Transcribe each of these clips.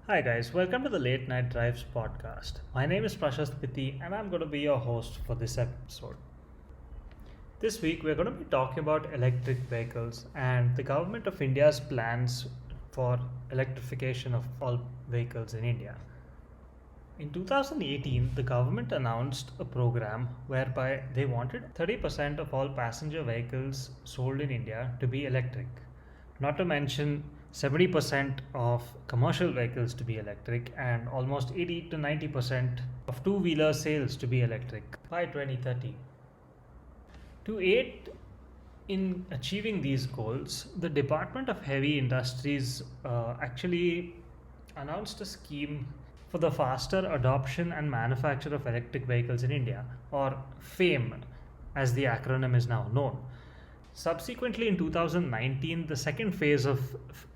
Hi guys, welcome to the Late Night Drives podcast. My name is Prashast Pitti and I'm going to be your host for this episode. This week we're going to be talking about electric vehicles and the government of India's plans for electrification of all vehicles in India. In 2018, the government announced a program whereby they wanted 30% of all passenger vehicles sold in India to be electric. Not to mention 70% of commercial vehicles to be electric and almost 80 to 90% of two-wheeler sales to be electric by 2030. To aid in achieving these goals, the Department of Heavy Industries actually announced a scheme for the faster adoption and manufacture of electric vehicles in India, or FAME as the acronym is now known. Subsequently, in 2019, the second phase of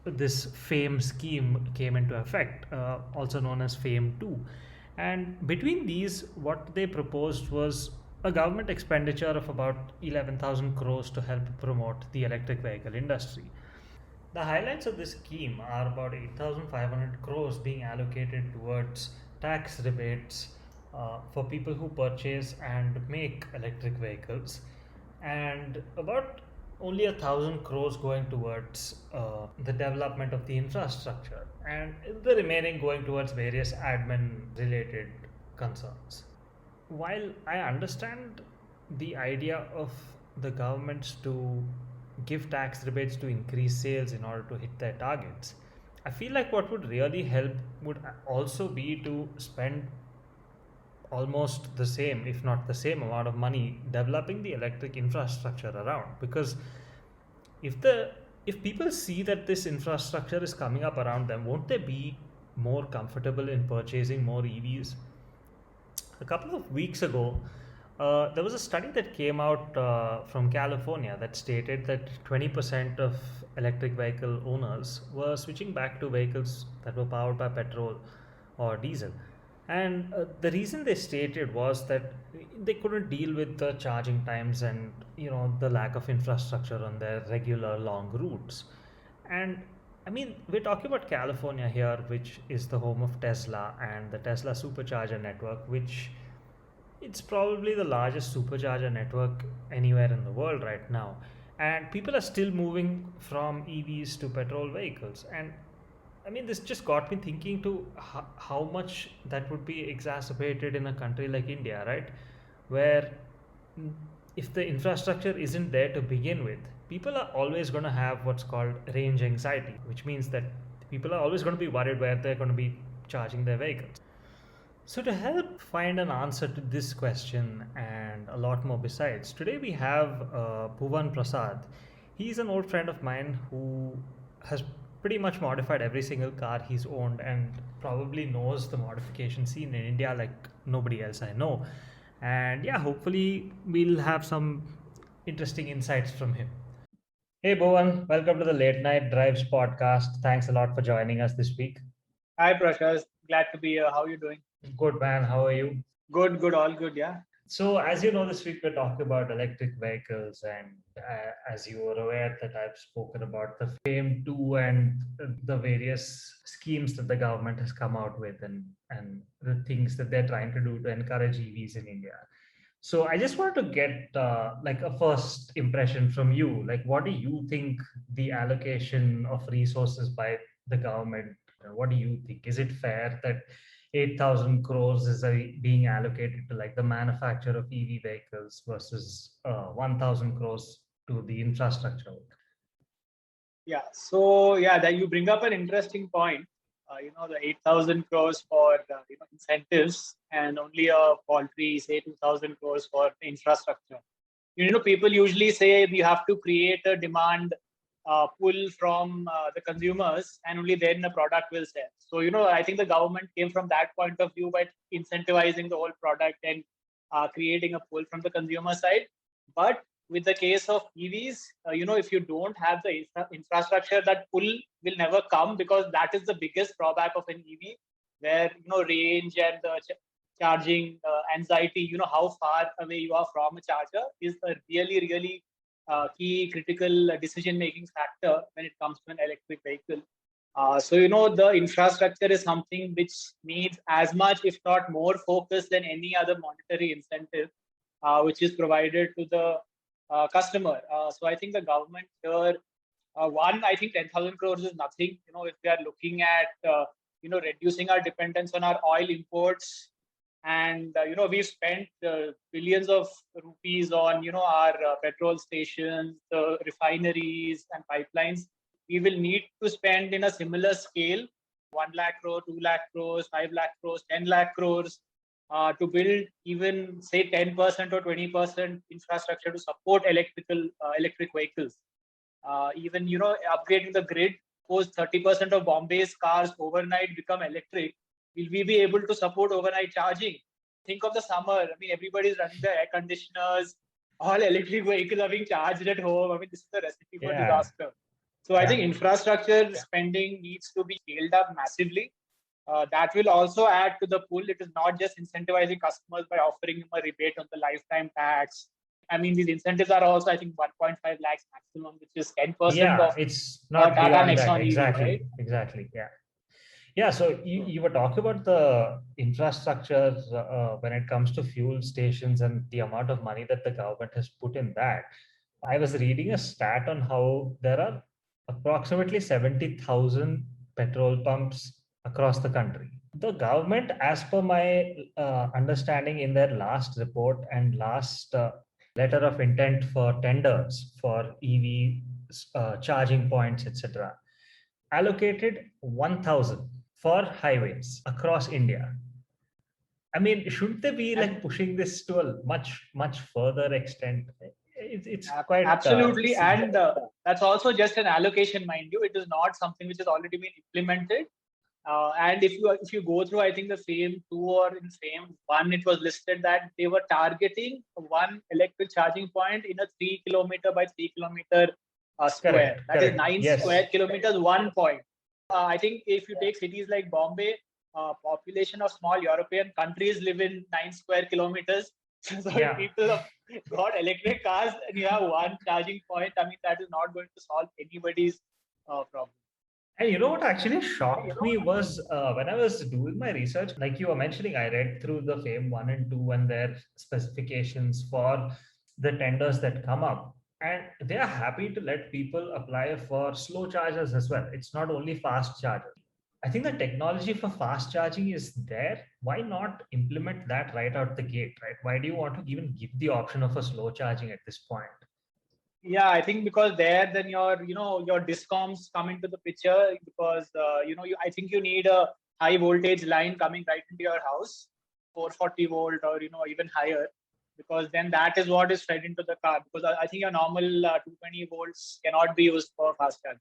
this FAME scheme came into effect, also known as FAME 2. And between these, what they proposed was a government expenditure of about 11,000 crores to help promote the electric vehicle industry. The highlights of this scheme are about 8,500 crores being allocated towards tax rebates for people who purchase and make electric vehicles, and about only 1,000 crores going towards the development of the infrastructure, and the remaining going towards various admin related concerns. While I understand the idea of the governments to give tax rebates to increase sales in order to hit their targets, I feel like what would really help would also be to spend almost the same, if not the same amount of money developing the electric infrastructure around. Because if the if people see that this infrastructure is coming up around them, won't they be more comfortable in purchasing more EVs? A couple of weeks ago, there was a study that came out from California that stated that 20% of electric vehicle owners were switching back to vehicles that were powered by petrol or diesel. And the reason they stated was that they couldn't deal with the charging times and the lack of infrastructure on their regular long routes. And I mean, we're talking about California here, which is the home of Tesla and the Tesla supercharger network, which it's probably the largest supercharger network anywhere in the world right now. And people are still moving from EVs to petrol vehicles. And I mean, this just got me thinking to how much that would be exacerbated in a country like India, right? Where if the infrastructure isn't there to begin with, people are always going to have what's called range anxiety, which means that people are always going to be worried where they're going to be charging their vehicles. So, to help find an answer to this question and a lot more besides, today we have Bhuvan Prasad. He's an old friend of mine who has pretty much modified every single car he's owned and probably knows the modification scene in India like nobody else I know. And yeah, hopefully, we'll have some interesting insights from him. Hey, Bhuvan, welcome to the Late Night Drives podcast. Thanks a lot for joining us this week. Hi, Prashas. Glad to be here. How are you doing? Good, man. How are you? Good, good, all good. Yeah. So, as you know, this week we're talking about electric vehicles, and as you are aware, that I've spoken about the FAME 2 and the various schemes that the government has come out with, and the things that they're trying to do to encourage EVs in India. So, I just wanted to get like a first impression from you. Like, what do you think the allocation of resources by the government? What do you think? Is it fair that 8,000 crores is being allocated to like the manufacture of EV vehicles versus 1,000 crores to the infrastructure? Yeah. So, yeah, that you bring up an interesting point. The 8,000 crores for incentives and only a paltry, say, 2,000 crores for the infrastructure. People usually say you have to create a demand pull from the consumers, and only then the product will sell. So, I think the government came from that point of view by incentivizing the whole product and creating a pull from the consumer side. But with the case of EVs, if you don't have the infrastructure, that pull will never come, because that is the biggest drawback of an EV, where range and the charging anxiety, how far away you are from a charger, is a really, really key critical decision making factor when it comes to an electric vehicle. So, the infrastructure is something which needs as much, if not more, focus than any other monetary incentive, which is provided to the customer. So, I think the government here, I think 10,000 crores is nothing. If we are looking at, reducing our dependence on our oil imports, and we've spent billions of rupees on, our petrol stations, the refineries, and pipelines. We will need to spend in a similar scale, 1 lakh crore, 2 lakh crores, 5 lakh crores, 10 lakh crores, to build even say 10% or 20% infrastructure to support electric vehicles. Even upgrading the grid, suppose 30% of Bombay's cars overnight become electric, will we be able to support overnight charging? Think of the summer. I mean, everybody's running their air conditioners, all electric vehicles are being charged at home. I mean, this is the recipe for Yeah. disaster. So I think Yeah. infrastructure spending needs to be scaled up massively. That will also add to the pool. It is not just incentivizing customers by offering them a rebate on the lifetime tax. I mean, these incentives are also, I think, 1.5 lakhs maximum, which is 10% Yeah, of it's not Tata beyond that. Nexon EV, Exactly. right? Exactly. Yeah. Yeah, so you were talking about the infrastructure when it comes to fuel stations and the amount of money that the government has put in that. I was reading a stat on how there are approximately 70,000 petrol pumps across the country. The government, as per my understanding in their last report and last letter of intent for tenders for EV charging points, etc., allocated 1,000 for highways across India. I mean, shouldn't they be like And pushing this to a much, much further extent? It's quite absolutely. And that's also just an allocation, mind you. It is not something which has already been implemented. And if you go through, I think the FAME 2 or in FAME 1, it was listed that they were targeting one electric charging point in a 3 kilometer by 3 kilometer square. correct, That is correct. 9 Yes. square kilometers, 1 point. I think if you take cities like Bombay, population of small European countries live in 9 square kilometers. So if Yeah. people have got electric cars and you have one charging point, I mean, that is not going to solve anybody's problem. And you know what actually shocked me was when I was doing my research, like you were mentioning, I read through the FAME 1 and 2 and their specifications for the tenders that come up. And they are happy to let people apply for slow chargers as well. It's not only fast chargers. I think the technology for fast charging is there. Why not implement that right out the gate, right? Why do you want to even give the option of a slow charging at this point? Yeah, I think because there, then your discoms come into the picture, because I think you need a high voltage line coming right into your house, 440 volt or even higher, because then that is what is fed into the car. Because I think your normal 220 volts cannot be used for fast charging.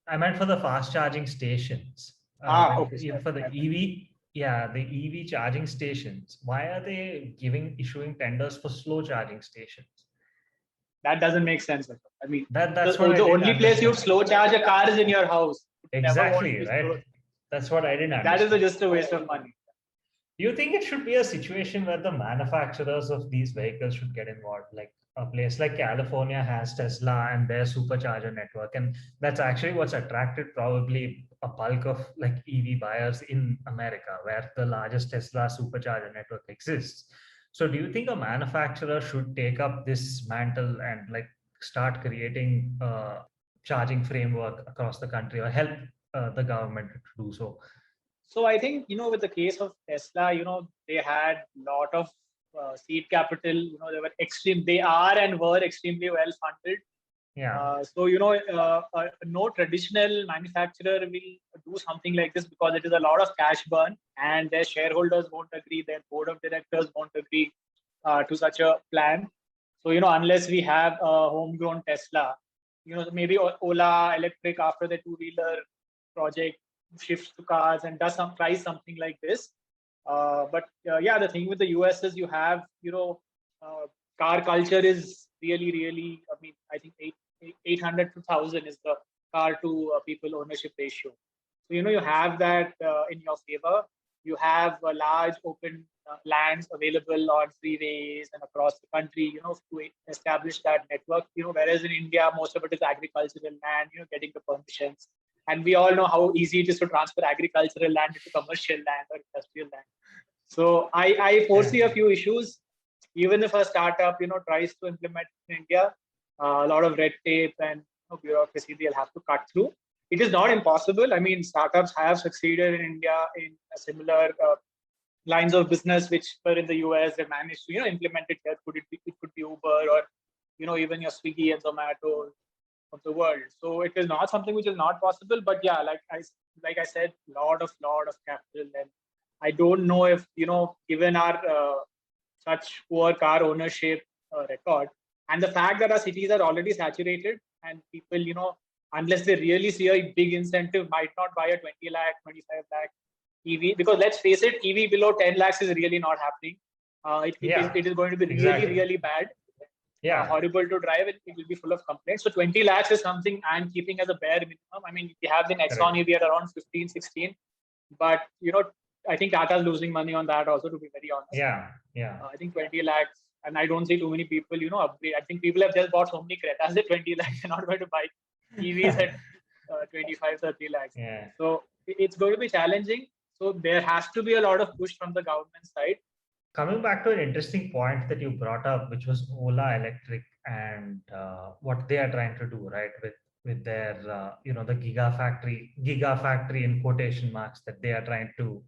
I meant for the fast charging stations. Okay, sorry. For the EV, yeah, the EV charging stations. Why are they issuing tenders for slow charging stations? That doesn't make sense at all. I mean, the, That's what I the didn't only place you understand. slow charge a car is in your house. You never want Exactly, to right? That's what I didn't that is understand. just a waste of money. Do you think it should be a situation where the manufacturers of these vehicles should get involved? Like a place like California has Tesla and their supercharger network, and that's actually what's attracted probably a bulk of like EV buyers in America, where the largest Tesla supercharger network exists. So, do you think a manufacturer should take up this mantle and like start creating a charging framework across the country, or help the government to do so? So I think, with the case of Tesla, they had a lot of seed capital. They are and were extremely well funded. Yeah. So, no traditional manufacturer will do something like this, because it is a lot of cash burn and their shareholders won't agree, their board of directors won't agree to such a plan. So, unless we have a homegrown Tesla, maybe Ola Electric, after the two-wheeler project, shifts to cars and tries something like this. But yeah, the thing with the US is you have, car culture is really, really, I mean, I think 800 to 1,000 is the car to people ownership ratio. So, you have that in your favor. You have large open lands available on freeways and across the country, to establish that network. Whereas in India, most of it is agricultural land, getting the permissions. And we all know how easy it is to transfer agricultural land into commercial land or industrial land. So I foresee a few issues. Even if a startup, tries to implement in India, a lot of red tape and bureaucracy they'll have to cut through. It is not impossible. I mean, startups have succeeded in India in a similar lines of business which were in the US. They managed to implement it here. It could be Uber or even your Swiggy and Zomato of the world. So it is not something which is not possible. But yeah, like I said, lot of capital, and I don't know if given our such poor car ownership record and the fact that our cities are already saturated and people unless they really see a big incentive might not buy a 20 lakh 25 lakh EV, because let's face it, EV below 10 lakhs is really not happening. It is going to be really bad. Horrible to drive. It will be full of complaints. So 20 lakhs is something I'm keeping as a bare minimum. I mean, we have the Nexon EV at around 15, 16, but I think Tata is losing money on that also, to be very honest. I think 20 lakhs, and I don't see too many people, upgrade. I think people have just bought so many Cretas at 20 lakhs. They're not going to buy EVs at 25, 30 lakhs. So it's going to be challenging. So there has to be a lot of push from the government side. Coming back to an interesting point that you brought up, which was Ola Electric and what they are trying to do, right, with their the gigafactory in quotation marks that they are trying to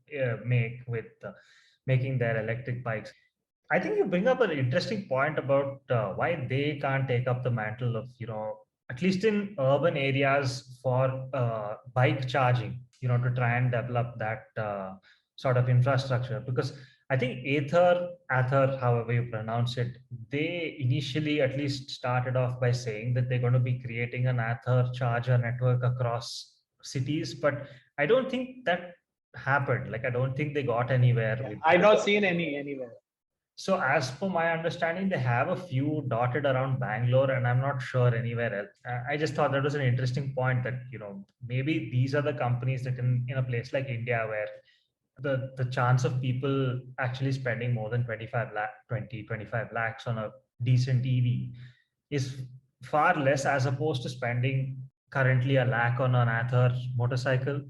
make with making their electric bikes. I think you bring up an interesting point about why they can't take up the mantle of at least in urban areas for bike charging, to try and develop that sort of infrastructure. Because I think Ather, however you pronounce it, they initially at least started off by saying that they're going to be creating an Ather charger network across cities, but I don't think that happened. Like, I don't think they got anywhere with that. I've not seen anywhere. So as per my understanding, they have a few dotted around Bangalore, and I'm not sure anywhere else. I just thought that was an interesting point that, maybe these are the companies that in a place like India where the chance of people actually spending more than 25 lakhs on a decent EV is far less, as opposed to spending currently a lakh on an Ather motorcycle,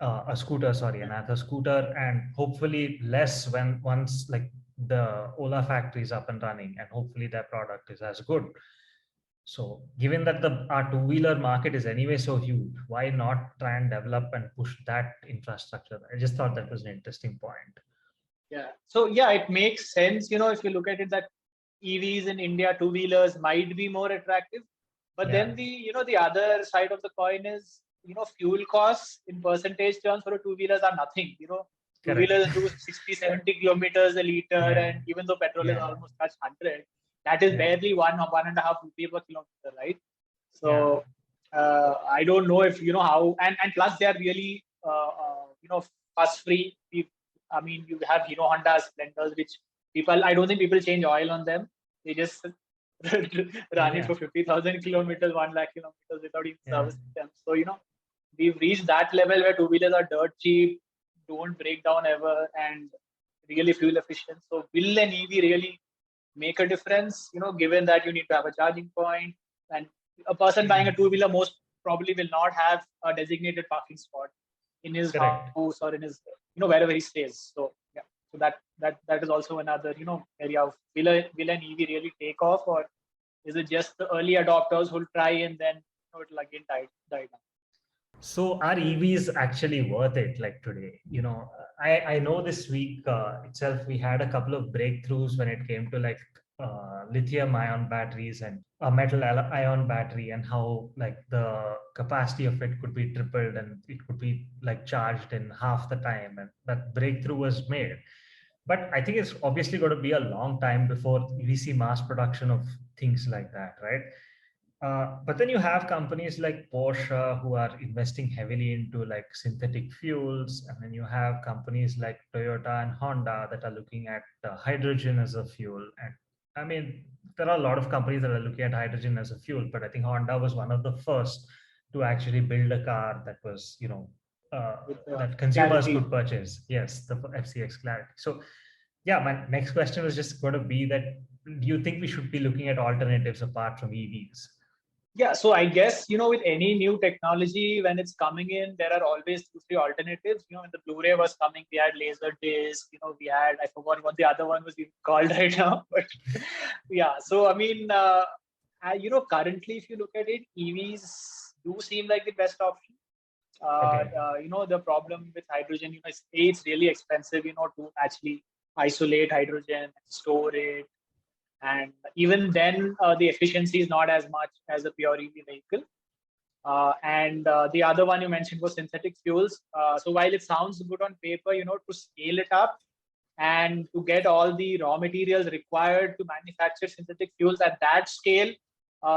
an Ather scooter, and hopefully less once like the Ola factory is up and running, and hopefully their product is as good. So given that our two-wheeler market is anyway so huge, why not try and develop and push that infrastructure? I just thought that was an interesting point. Yeah. So yeah, it makes sense, if you look at it, that EVs in India, two-wheelers might be more attractive. But then the other side of the coin is, fuel costs in percentage terms for a two-wheelers are nothing. Two-wheelers do 60, 70 kilometers a liter, and even though petrol is almost touched 100, that is barely 1.5 rupee per kilometer, right? So I don't know if how, and plus they are really fuss free. I mean, you have Honda Splendors, which I don't think people change oil on them. They just run it for 50,000 kilometers, 1 lakh kilometers without even servicing them. So we've reached that level where two-wheelers are dirt cheap, don't break down ever, and really fuel efficient. So will an EV really make a difference, given that you need to have a charging point, and a person buying a two-wheeler most probably will not have a designated parking spot in his house or in his, wherever he stays. So yeah, so that is also another, area of will an EV really take off, or is it just the early adopters who'll try and then it'll again die down? So are EVs actually worth it? Like today, I know this week itself, we had a couple of breakthroughs when it came to like lithium ion batteries and a metal ion battery, and how like the capacity of it could be tripled and it could be like charged in half the time, and that breakthrough was made. But I think it's obviously going to be a long time before we see mass production of things like that, right? But then you have companies like Porsche who are investing heavily into like synthetic fuels, and then you have companies like Toyota and Honda that are looking at hydrogen as a fuel. And I mean, there are a lot of companies that are looking at hydrogen as a fuel, but I think Honda was one of the first to actually build a car that was, that consumers could purchase. Yes, the FCX Clarity. So yeah, my next question was just going to be that, do you think we should be looking at alternatives apart from EVs? Yeah, so I guess, with any new technology, when it's coming in, there are always two, three alternatives. When the Blu-ray was coming, we had laser disc, we had, I forgot what the other one was even called right now, but yeah. So, I mean, currently, if you look at it, EVs do seem like the best option. Okay. The problem with hydrogen, it's really expensive, to actually isolate hydrogen, store it, and even then the efficiency is not as much as a pure EV vehicle. And the other one you mentioned was synthetic fuels. So while it sounds good on paper, to scale it up and to get all the raw materials required to manufacture synthetic fuels at that scale,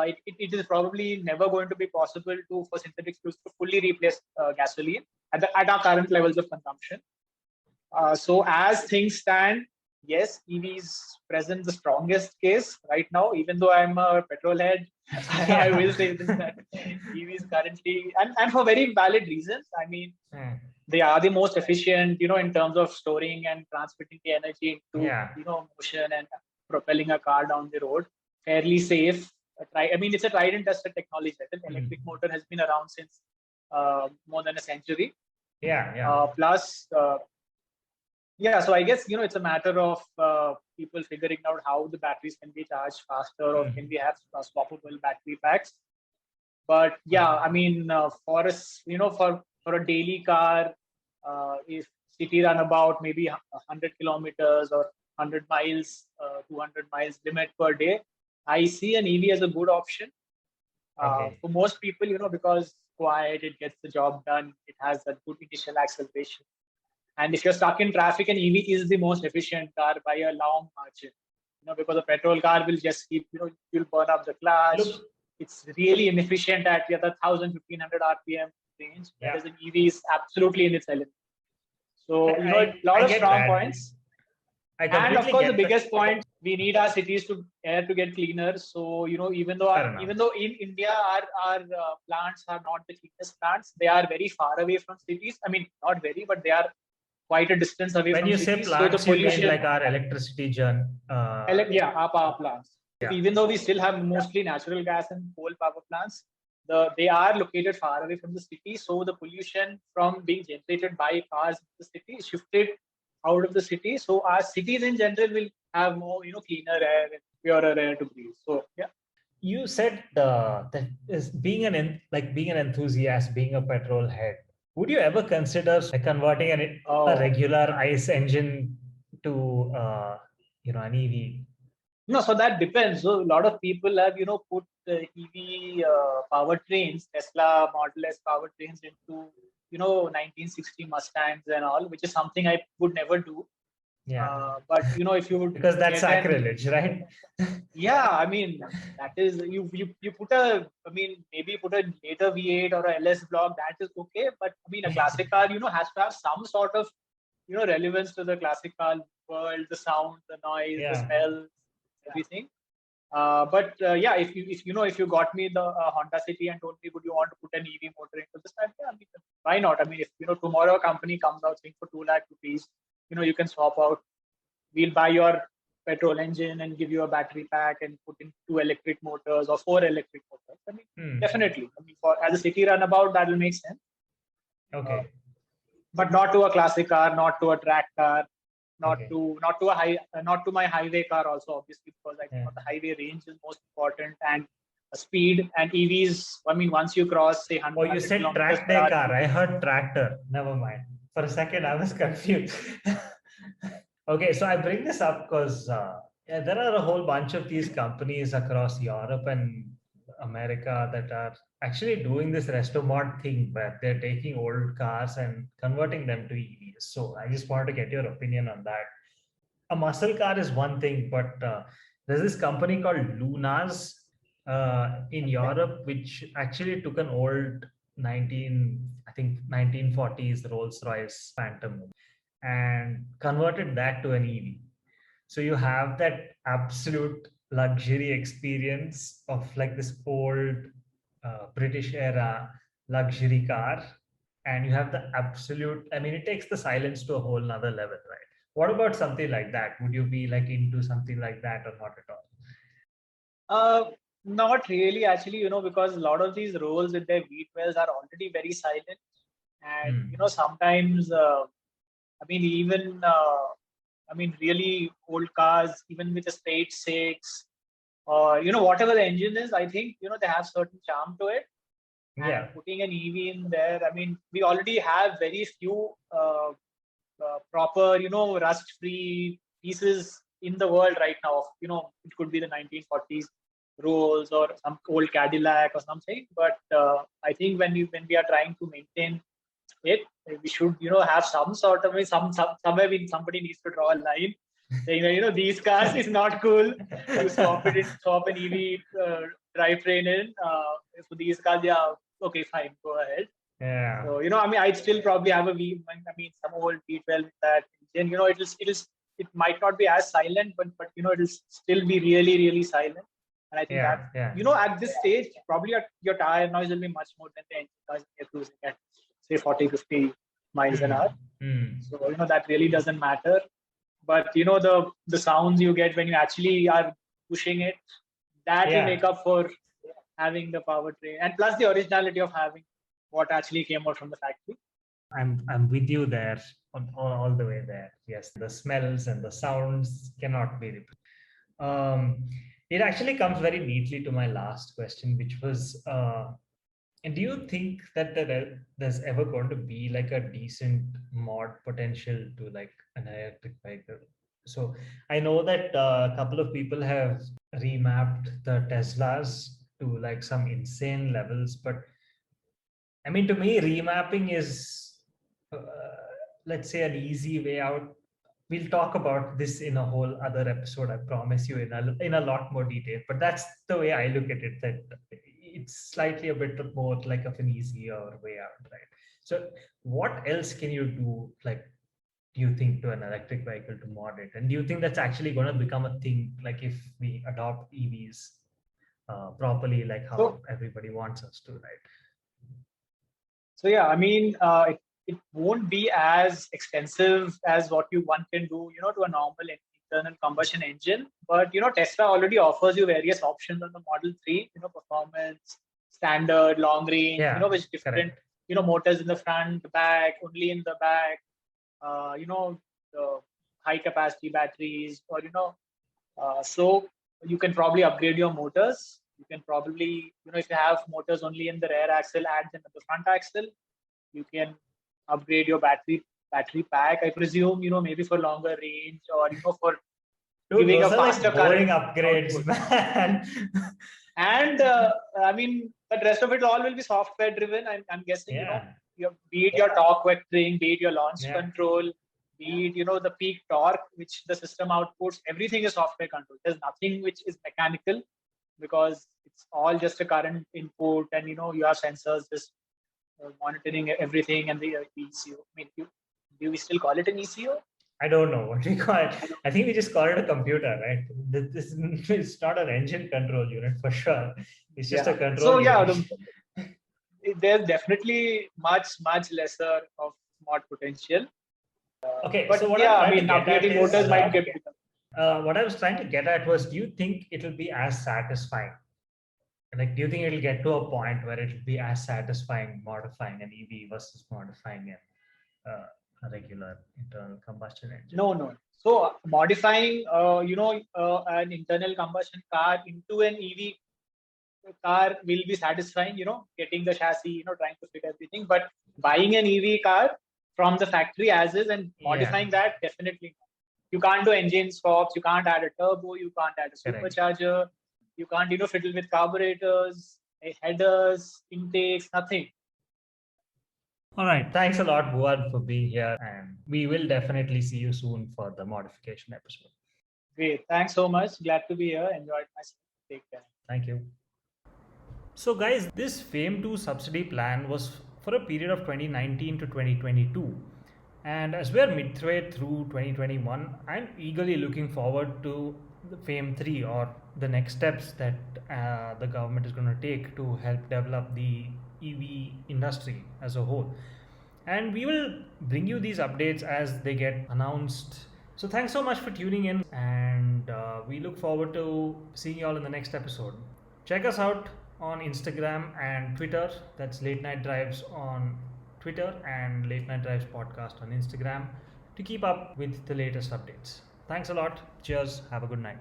it is probably never going to be possible for synthetic fuels to fully replace gasoline at our current levels of consumption. So as things stand, yes, EVs present the strongest case right now. Even though I'm a petrolhead, I will say this, that EVs currently, and for very valid reasons. I mean, they are the most efficient, in terms of storing and transmitting the energy into, Yeah. motion and propelling a car down the road. Fairly safe. I mean, it's a tried and tested technology. The electric motor has been around since more than a century. Yeah. Plus, yeah, so I guess, it's a matter of people figuring out how the batteries can be charged faster, or can we have swappable battery packs. But yeah, I mean, for us, for a daily car, if city run about maybe 100 kilometers or 100 miles, 200 miles limit per day, I see an EV as a good option. Okay. For most people, because quiet, it gets the job done, it has a good initial acceleration. And if you're stuck in traffic, an EV is the most efficient car by a long margin. Because a petrol car will just keep, you'll burn up the clutch. Look, it's really inefficient at the 1,000-1,500 RPM range, whereas yeah. an EV is absolutely in its element. So, a lot I of get strong that. points. I And of completely course, the get that. biggest point, we need our cities to air to get cleaner. So, even though in India our plants are not the cleanest plants, they are very far away from cities. I mean, not very, but they are quite a distance away When from you say cities. So the plants, you mean pollution, like our electricity gen. yeah, our power plants. Yeah. Even though we still have mostly natural gas and coal power plants, they are located far away from the city. So the pollution from being generated by cars in the city is shifted out of the city. So our cities in general will have more, cleaner air and purer air to breathe. So yeah. You said that is being being an enthusiast, being a petrol head. Would you ever consider converting a regular ICE engine to an EV? No, so that depends. So a lot of people have, put EV powertrains, Tesla Model S powertrains into, 1960 Mustangs and all, which is something I would never do. Yeah. But if you would Because that's sacrilege, right? yeah, I mean, that is you put maybe put a later V8 or a LS block, that is okay. But I mean, a classic car, has to have some sort of, relevance to the classic car world, the sound, the noise, the smell, everything. But yeah, if you got me the Honda City and told me, would you want to put an EV motor into this? Yeah, I mean, why not? I mean, if tomorrow a company comes out saying for 2 lakh rupees, you can swap out. We'll buy your petrol engine and give you a battery pack and put in 2 electric motors or 4 electric motors. I mean, definitely. I mean, as a city runabout, that will make sense. Okay. But not to a classic car, not to a track car, not to my highway car also, obviously, because I think the highway range is most important, and speed and EVs. I mean, once you cross say 100, you said track day car. I heard tractor. Never mind. For a second, I was confused. Okay, so I bring this up because there are a whole bunch of these companies across Europe and America that are actually doing this resto mod thing, where they're taking old cars and converting them to EVs. So I just wanted to get your opinion on that. A muscle car is one thing, but there's this company called Lunas in Europe, which actually took an old 1940s Rolls Royce Phantom and converted that to an EV. So you have that absolute luxury experience of like this old British era luxury car, and you have the absolute, I mean, it takes the silence to a whole nother level, right? What about something like that? Would you be like into something like that or not at all? Not really, actually, because a lot of these rolls with their V12s are already very silent. And, sometimes, even, really old cars, even with a straight six, or, whatever the engine is, I think, they have certain charm to it. And Yeah. putting an EV in there, we already have very few proper, rust-free pieces in the world right now. It could be the 1940s Rolls or some old Cadillac or something. But I think when we are trying to maintain it, we should, have some sort of somewhere somebody needs to draw a line saying that, these cars is not cool to swap an EV drivetrain in. For these cars, yeah, okay, fine, go ahead. Yeah. So, I'd still probably have some old V12 with that engine. It might not be as silent, but it'll still be really, really silent. And I think that, Yeah. at this stage, probably your tire noise will be much more than the engine noise when you're cruising at, say, 40, 50 miles an hour. So, that really doesn't matter. But, the sounds you get when you actually are pushing it, that will make up for having the powertrain, and plus the originality of having what actually came out from the factory. I'm with you there, all the way there. Yes, the smells and the sounds cannot be replaced. It actually comes very neatly to my last question, which was, and do you think that there's ever going to be like a decent mod potential to like an electric vehicle? So I know that a couple of people have remapped the Teslas to like some insane levels, but I mean, to me, remapping is, uh, let's say, an easy way out. We'll talk about this in a whole other episode, I promise you, in a lot more detail. But that's the way I look at it, that it's slightly a bit more like of an easier way out, right? So what else can you do, like, do you think, to an electric vehicle to mod it? And do you think that's actually going to become a thing, like if we adopt EVs properly, like how So, everybody wants us to, right? so yeah, it won't be as expensive as what one can do, to a normal internal combustion engine. But Tesla already offers you various options on the Model 3, performance, standard, long range, with different, Correct. motors in the front, the back, only in the back, the high capacity batteries, or so you can probably upgrade your motors. You can probably, if you have motors only in the rear axle, add them at the front axle. You can upgrade your battery pack, I presume, maybe for longer range, or for Dude, giving a those are faster like boring current upgrades, output. man. And the rest of it all will be software driven. I'm guessing, Yeah. be it your torque vectoring, be it your launch Yeah. control, be it, the peak torque, which the system outputs, everything is software controlled. There's nothing which is mechanical, because it's all just a current input, and, you have sensors just monitoring everything, and the ECU. Do we still call it an ECU? I don't know what we call it. I think we just call it a computer, right? This it's not an engine control unit for sure. It's just a control So yeah, unit. there's definitely much lesser of mod potential. Okay, But so what I'm yeah, trying to get at upgrading is, motors might get. what I was trying to get at was, do you think it'll be as satisfying? Like, do you think it'll get to a point where it'll be as satisfying modifying an EV versus modifying a regular internal combustion engine? No. So modifying, an internal combustion car into an EV car will be satisfying. Getting the chassis, trying to fit everything. But buying an EV car from the factory as is and modifying that, definitely not. You can't do engine swaps. You can't add a turbo. You can't add a Correct. supercharger. You can't, fiddle with carburetors, headers, intakes, nothing. All right. Thanks a lot, Bhuvan, for being here. And we will definitely see you soon for the modification episode. Great. Thanks so much. Glad to be here. Enjoyed myself. Take care. Thank you. So, guys, this FAME 2 subsidy plan was for a period of 2019 to 2022. And as we're midway through 2021, I'm eagerly looking forward to the FAME 3, or the next steps that the government is going to take to help develop the EV industry as a whole. And we will bring you these updates as they get announced. So, thanks so much for tuning in, and we look forward to seeing you all in the next episode. Check us out on Instagram and Twitter. That's Late Night Drives on Twitter and Late Night Drives Podcast on Instagram to keep up with the latest updates. Thanks a lot. Cheers. Have a good night.